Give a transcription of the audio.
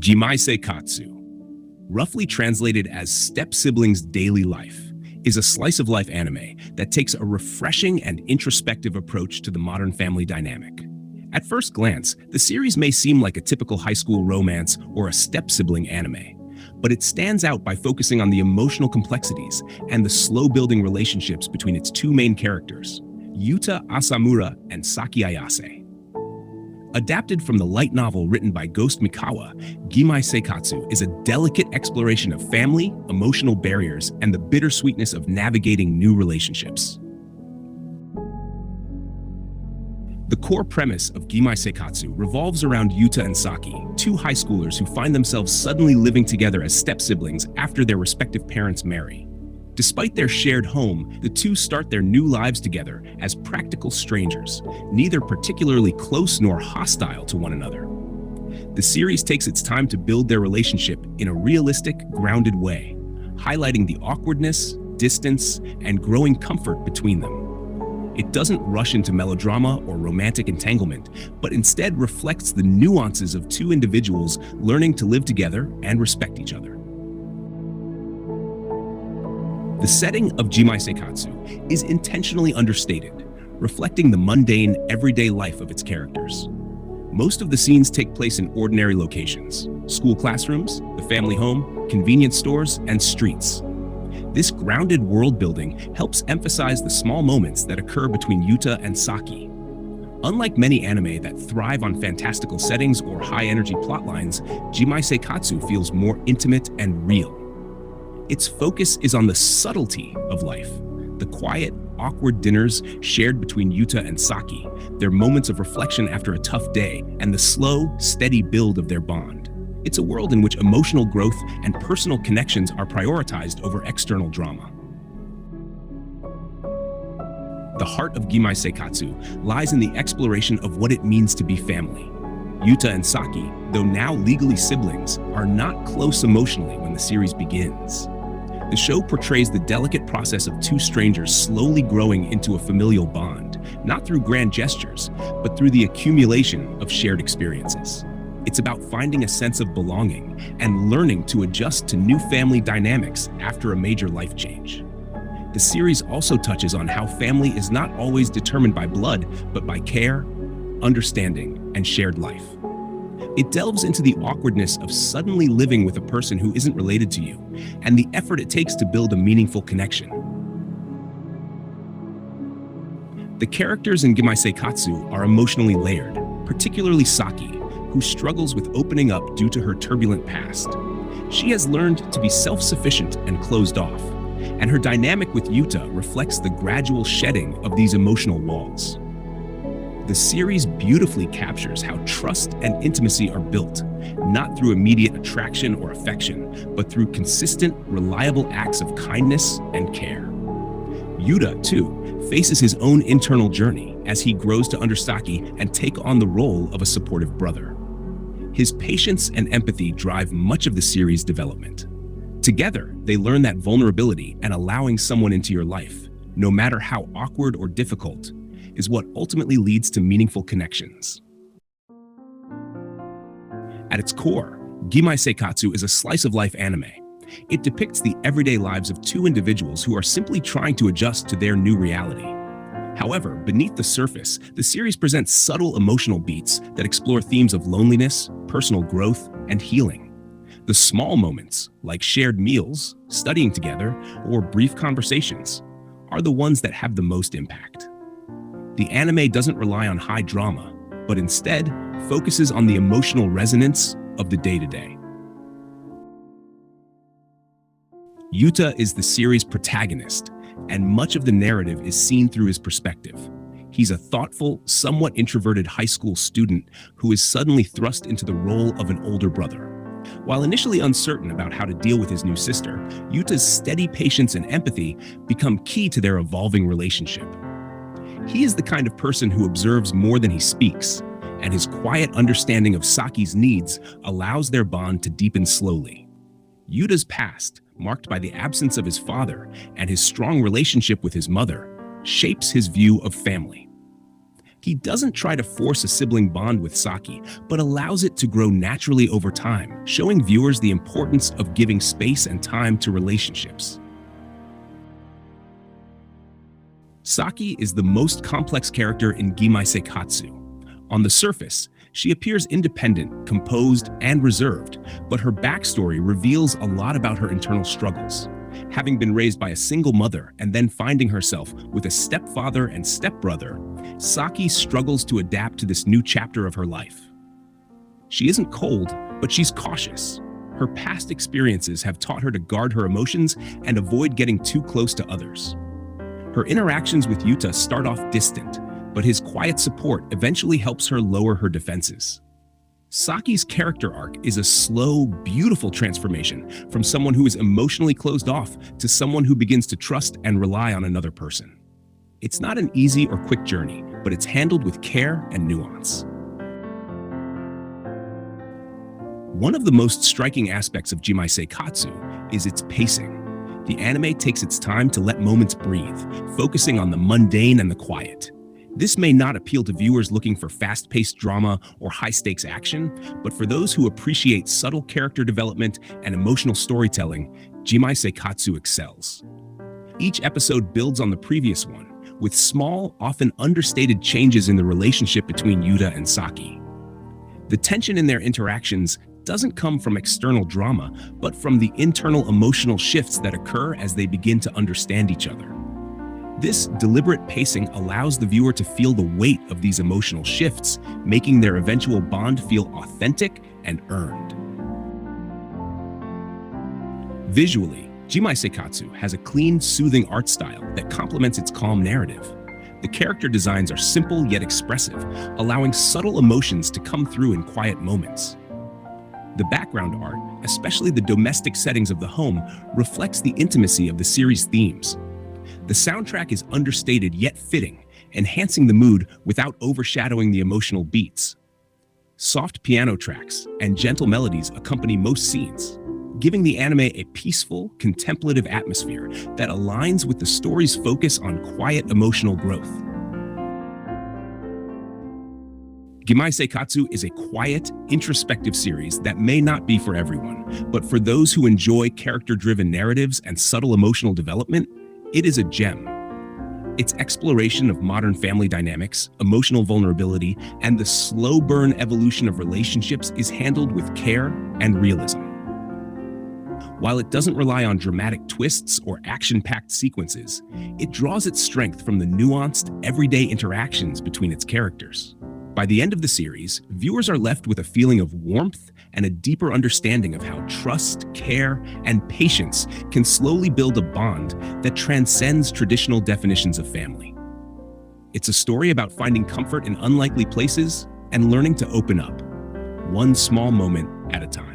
Gimai Seikatsu, roughly translated as Step Siblings' Daily Life, is a slice-of-life anime that takes a refreshing and introspective approach to the modern family dynamic. At first glance, the series may seem like a typical high school romance or a step-sibling anime, but it stands out by focusing on the emotional complexities and the slow-building relationships between its two main characters, Yuta Asamura and Saki Ayase. Adapted from the light novel written by Ghost Mikawa, Gimai Seikatsu is a delicate exploration of family, emotional barriers, and the bittersweetness of navigating new relationships. The core premise of Gimai Seikatsu revolves around Yuta and Saki, two high schoolers who find themselves suddenly living together as step-siblings after their respective parents marry. Despite their shared home, the two start their new lives together as practical strangers, neither particularly close nor hostile to one another. The series takes its time to build their relationship in a realistic, grounded way, highlighting the awkwardness, distance, and growing comfort between them. It doesn't rush into melodrama or romantic entanglement, but instead reflects the nuances of two individuals learning to live together and respect each other. The setting of Gimai Seikatsu is intentionally understated, reflecting the mundane, everyday life of its characters. Most of the scenes take place in ordinary locations: school classrooms, the family home, convenience stores, and streets. This grounded world building helps emphasize the small moments that occur between Yuta and Saki. Unlike many anime that thrive on fantastical settings or high-energy plotlines, Gimai Seikatsu feels more intimate and real. Its focus is on the subtlety of life, the quiet, awkward dinners shared between Yuta and Saki, their moments of reflection after a tough day, and the slow, steady build of their bond. It's a world in which emotional growth and personal connections are prioritized over external drama. The heart of Gimai Seikatsu lies in the exploration of what it means to be family. Yuta and Saki, though now legally siblings, are not close emotionally when the series begins. The show portrays the delicate process of two strangers slowly growing into a familial bond, not through grand gestures, but through the accumulation of shared experiences. It's about finding a sense of belonging and learning to adjust to new family dynamics after a major life change. The series also touches on how family is not always determined by blood, but by care, understanding, and shared life. It delves into the awkwardness of suddenly living with a person who isn't related to you, and the effort it takes to build a meaningful connection. The characters in Gimai Seikatsu are emotionally layered, particularly Saki, who struggles with opening up due to her turbulent past. She has learned to be self-sufficient and closed off, and her dynamic with Yuta reflects the gradual shedding of these emotional walls. The series beautifully captures how trust and intimacy are built, not through immediate attraction or affection, but through consistent, reliable acts of kindness and care. Yuta, too, faces his own internal journey as he grows to understand Saki and take on the role of a supportive brother. His patience and empathy drive much of the series' development. Together, they learn that vulnerability and allowing someone into your life, no matter how awkward or difficult, is what ultimately leads to meaningful connections. At its core, Gimai Seikatsu is a slice-of-life anime. It depicts the everyday lives of two individuals who are simply trying to adjust to their new reality. However, beneath the surface, the series presents subtle emotional beats that explore themes of loneliness, personal growth, and healing. The small moments, like shared meals, studying together, or brief conversations, are the ones that have the most impact. The anime doesn't rely on high drama, but instead focuses on the emotional resonance of the day-to-day. Yuta is the series' protagonist, and much of the narrative is seen through his perspective. He's a thoughtful, somewhat introverted high school student who is suddenly thrust into the role of an older brother. While initially uncertain about how to deal with his new sister, Yuta's steady patience and empathy become key to their evolving relationship. He is the kind of person who observes more than he speaks, and his quiet understanding of Saki's needs allows their bond to deepen slowly. Yuta's past, marked by the absence of his father and his strong relationship with his mother, shapes his view of family. He doesn't try to force a sibling bond with Saki, but allows it to grow naturally over time, showing viewers the importance of giving space and time to relationships. Saki is the most complex character in Gimai Seikatsu. On the surface, she appears independent, composed, and reserved, but her backstory reveals a lot about her internal struggles. Having been raised by a single mother and then finding herself with a stepfather and stepbrother, Saki struggles to adapt to this new chapter of her life. She isn't cold, but she's cautious. Her past experiences have taught her to guard her emotions and avoid getting too close to others. Her interactions with Yuta start off distant, but his quiet support eventually helps her lower her defenses. Saki's character arc is a slow, beautiful transformation from someone who is emotionally closed off to someone who begins to trust and rely on another person. It's not an easy or quick journey, but it's handled with care and nuance. One of the most striking aspects of Gimai Seikatsu is its pacing. The anime takes its time to let moments breathe, focusing on the mundane and the quiet. This may not appeal to viewers looking for fast-paced drama or high-stakes action, but for those who appreciate subtle character development and emotional storytelling, Gimai Seikatsu excels. Each episode builds on the previous one, with small, often understated changes in the relationship between Yuta and Saki. The tension in their interactions doesn't come from external drama, but from the internal emotional shifts that occur as they begin to understand each other. This deliberate pacing allows the viewer to feel the weight of these emotional shifts, making their eventual bond feel authentic and earned. Visually, Gimai Seikatsu has a clean, soothing art style that complements its calm narrative. The character designs are simple yet expressive, allowing subtle emotions to come through in quiet moments. The background art, especially the domestic settings of the home, reflects the intimacy of the series' themes. The soundtrack is understated yet fitting, enhancing the mood without overshadowing the emotional beats. Soft piano tracks and gentle melodies accompany most scenes, giving the anime a peaceful, contemplative atmosphere that aligns with the story's focus on quiet emotional growth. Gimai Seikatsu is a quiet, introspective series that may not be for everyone, but for those who enjoy character-driven narratives and subtle emotional development, it is a gem. Its exploration of modern family dynamics, emotional vulnerability, and the slow burn evolution of relationships is handled with care and realism. While it doesn't rely on dramatic twists or action-packed sequences, it draws its strength from the nuanced, everyday interactions between its characters. By the end of the series, viewers are left with a feeling of warmth and a deeper understanding of how trust, care, and patience can slowly build a bond that transcends traditional definitions of family. It's a story about finding comfort in unlikely places and learning to open up, one small moment at a time.